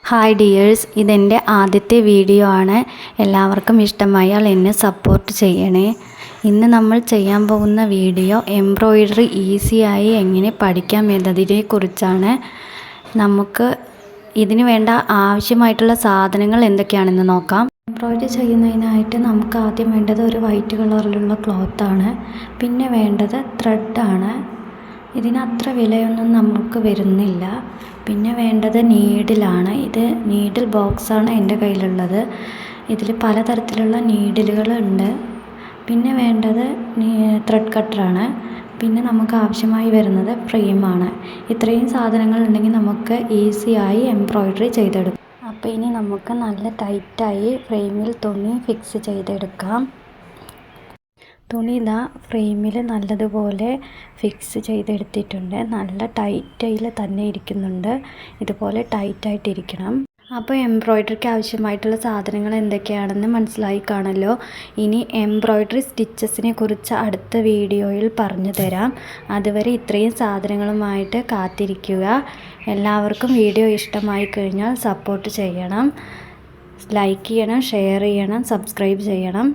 Hi dears, ഇതെൻ്റെ ആദ്യത്തെ video ആണ്. എല്ലാവർക്കും ഇഷ്ടമായാൽ എന്നെ സപ്പോർട്ട് ചെയ്യണേ. ഇന്ന് നമ്മൾ ചെയ്യാൻ പോകുന്ന വീഡിയോ എംബ്രോയിഡറി ഈസിയായി എങ്ങനെ പഠിക്കാം എന്നതിനെ കുറിച്ചാണ്. നമുക്ക് ഇതിന് വേണ്ട ആവശ്യമായിട്ടുള്ള സാധനങ്ങൾ എന്തൊക്കെയാണെന്ന് നോക്കാം. എംബ്രോയിഡറി ചെയ്യുന്നതിനായിട്ട് നമുക്ക് ആദ്യം വേണ്ടത് ഒരു വൈറ്റ് കളറിലുള്ള ക്ലോത്താണ്. പിന്നെ വേണ്ടത് ത്രെഡാണ്. ഇതിന് അത്ര വിലയൊന്നും നമുക്ക് വരുന്നില്ല. പിന്നെ വേണ്ടത് നീഡിലാണ്. ഇത് നീഡിൽ ബോക്സാണ് എൻ്റെ കയ്യിലുള്ളത്. ഇതിൽ പലതരത്തിലുള്ള നീഡിലുകളുണ്ട്. പിന്നെ വേണ്ടത് ത്രെഡ് കട്ടറാണ്. പിന്നെ നമുക്ക് ആവശ്യമായി വരുന്നത് ഫ്രെയിമാണ്. ഇത്രയും സാധനങ്ങൾ ഉണ്ടെങ്കിൽ നമുക്ക് ഈസിയായി എംബ്രോയിഡറി ചെയ്തെടുക്കാം. അപ്പോൾ ഇനി നമുക്ക് നല്ല ടൈറ്റായി ഫ്രെയിമിൽ തുണി ഫിക്സ് ചെയ്തെടുക്കാം. തുണി ഇതാ ഫ്രെയിമിൽ നല്ലതുപോലെ ഫിക്സ് ചെയ്തെടുത്തിട്ടുണ്ട്. നല്ല ടൈറ്റിൽ തന്നെ ഇരിക്കുന്നുണ്ട്. ഇതുപോലെ ടൈറ്റായിട്ടിരിക്കണം. അപ്പോൾ എംബ്രോയിഡറിക്ക് ആവശ്യമായിട്ടുള്ള സാധനങ്ങൾ എന്തൊക്കെയാണെന്ന് മനസ്സിലായി കാണല്ലോ. ഇനി എംബ്രോയിഡറി സ്റ്റിച്ചസിനെ കുറിച്ച് അടുത്ത വീഡിയോയിൽ പറഞ്ഞു തരാം. അതുവരെ ഇത്രയും സാധനങ്ങളുമായിട്ട് കാത്തിരിക്കുക. എല്ലാവർക്കും വീഡിയോ ഇഷ്ടമായി കഴിഞ്ഞാൽ സപ്പോർട്ട് ചെയ്യണം. ലൈക്ക് ചെയ്യണം, ഷെയർ ചെയ്യണം, സബ്സ്ക്രൈബ് ചെയ്യണം.